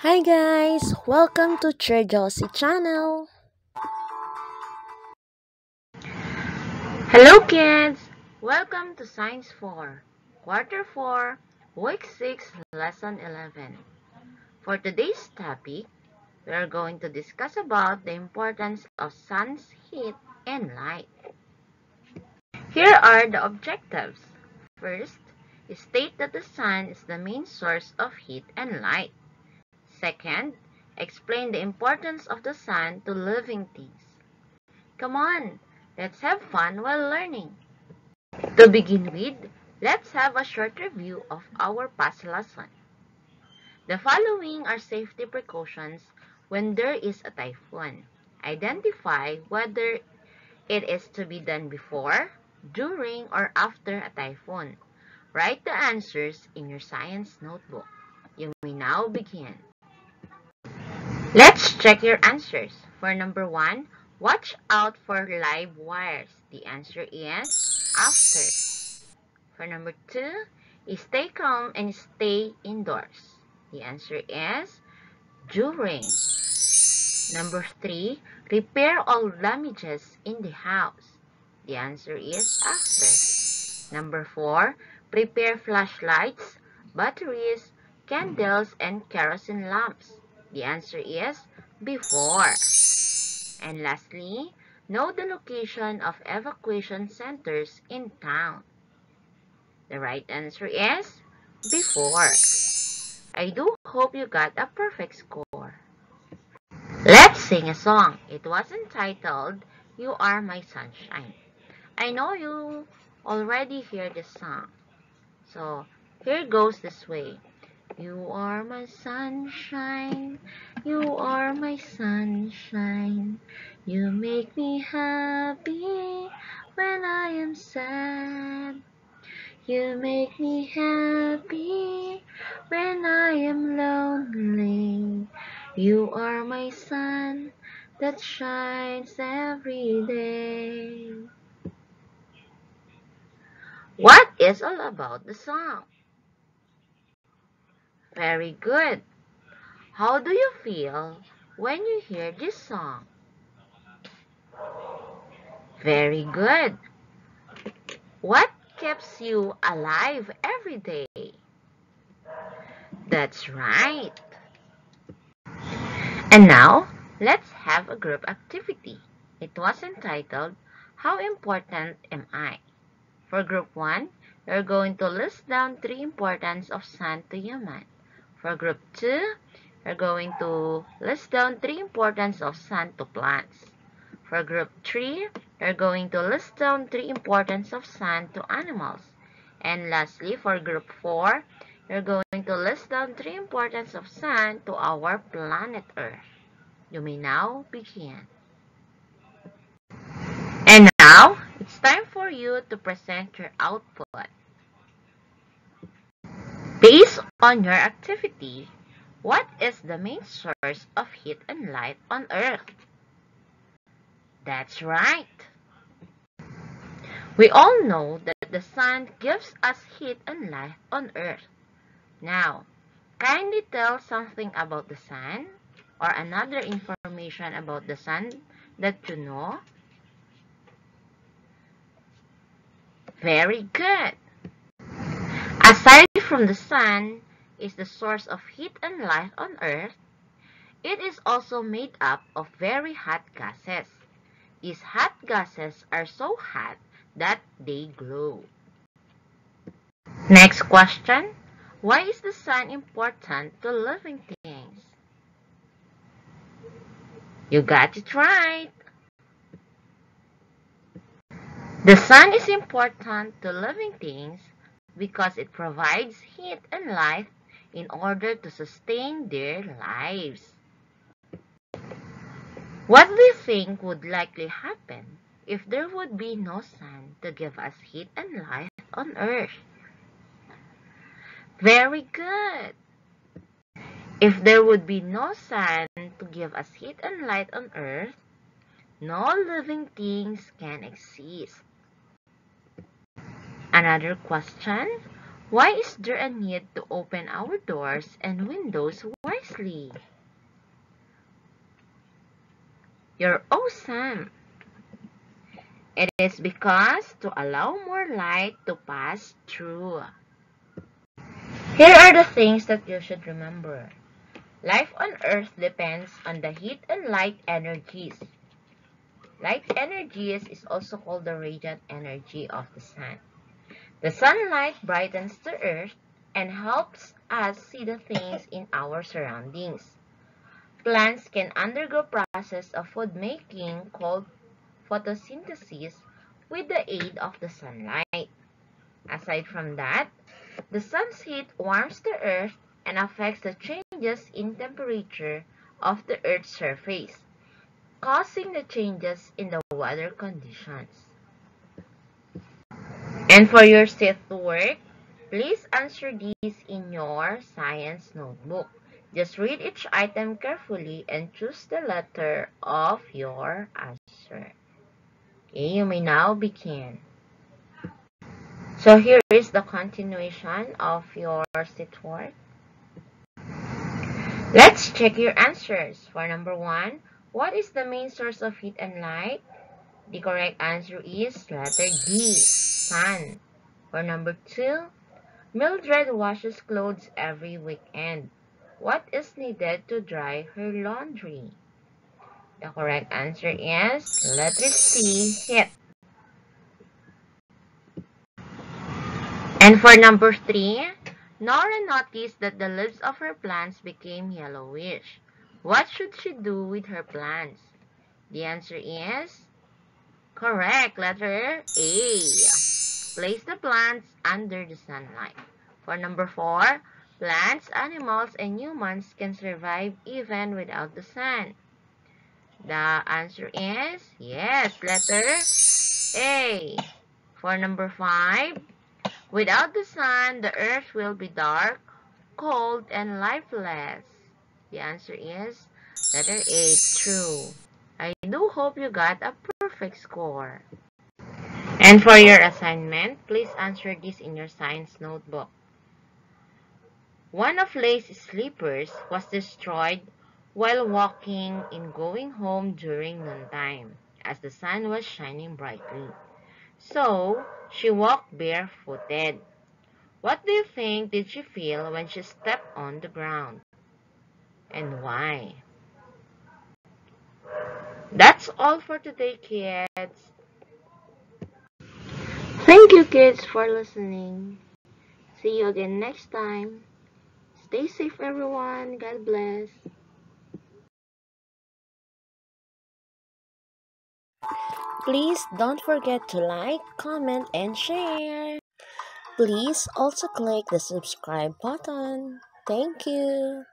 Hi guys! Welcome to Josie channel! Hello kids! Welcome to Science 4, Quarter 4, Week 6, Lesson 11. For today's topic, we are going to discuss about the importance of sun's heat and light. Here are the objectives. First, state that the sun is the main source of heat and light. Second, explain the importance of the sun to living things. Come on, let's have fun while learning. To begin with, let's have a short review of our past lesson. The following are safety precautions when there is a typhoon. Identify whether it is to be done before, during, or after a typhoon. Write the answers in your science notebook. You may now begin. Let's check your answers. For number 1, watch out for live wires. The answer is after. For number 2, stay calm and stay indoors. The answer is during. Number 3, repair all damages in the house. The answer is after. Number 4, prepare flashlights, batteries, candles, and kerosene lamps. The answer is before. And lastly, know the location of evacuation centers in town. The right answer is before. I do hope you got a perfect score. Let's sing a song. It was entitled, You Are My Sunshine. I know you already hear this song. So, here goes this way. You are my sunshine. You are my sunshine. You make me happy when I am sad. You make me happy when I am lonely. You are my sun that shines every day. What is all about the song? Very good. How do you feel when you hear this song? Very good. What keeps you alive every day? That's right. And now, let's have a group activity. It was entitled, How Important Am I? For group 1, you're going to list down 3 importance of sun to human. For group 2, you're going to list down 3 importance of sun to plants. For group 3, you're going to list down 3 importance of sun to animals. And lastly, for group 4, you're going to list down 3 importance of sun to our planet Earth. You may now begin. And now, it's time for you to present your output. Based on your activity, what is the main source of heat and light on Earth? That's right. We all know that the sun gives us heat and light on Earth. Now, kindly tell something about the sun or another information about the sun that you know. Very good. Aside from the sun is the source of heat and light on Earth, it is also made up of very hot gases. These hot gases are so hot that they glow. Next question. Why is the sun important to living things? You got it right. The sun is important to living things because it provides heat and light in order to sustain their lives. What do you think would likely happen if there would be no sun to give us heat and light on Earth? Very good. If there would be no sun to give us heat and light on Earth, no living things can exist. Another question, Why is there a need to open our doors and windows wisely? You're awesome! It is because to allow more light to pass through. Here are the things that you should remember. Life on Earth depends on the heat and light energies. Light energies is also called the radiant energy of the sun. The sunlight brightens the earth and helps us see the things in our surroundings. Plants can undergo process of food making called photosynthesis with the aid of the sunlight. Aside from that, the sun's heat warms the earth and affects the changes in temperature of the earth's surface, causing the changes in the weather conditions. And for your set to work, please answer these in your science notebook. Just read each item carefully and choose the letter of your answer. Okay, you may now begin. So here is the continuation of your set work. Let's check your answers. For number 1, what is the main source of heat and light? The correct answer is letter D, sun. For number 2, Mildred washes clothes every weekend. What is needed to dry her laundry? The correct answer is letter C, heat. And for number 3, Nora noticed that the leaves of her plants became yellowish. What should she do with her plants? The answer is correct, letter A. Place the plants under the sunlight. For number 4, plants, animals, and humans can survive even without the sun. The answer is yes, letter A. For number 5, without the sun, the earth will be dark, cold, and lifeless. The answer is letter A, true. I do hope you got a perfect score. And for your assignment, please answer this in your science notebook. One of Lay's slippers was destroyed while walking in going home during noontime, as the sun was shining brightly. So, she walked barefooted. What do you think did she feel when she stepped on the ground? And why? That's all for today, kids. Thank you, kids, for listening. See you again next time. Stay safe, everyone. God bless. Please don't forget to like, comment, and share. Please also click the subscribe button. Thank you.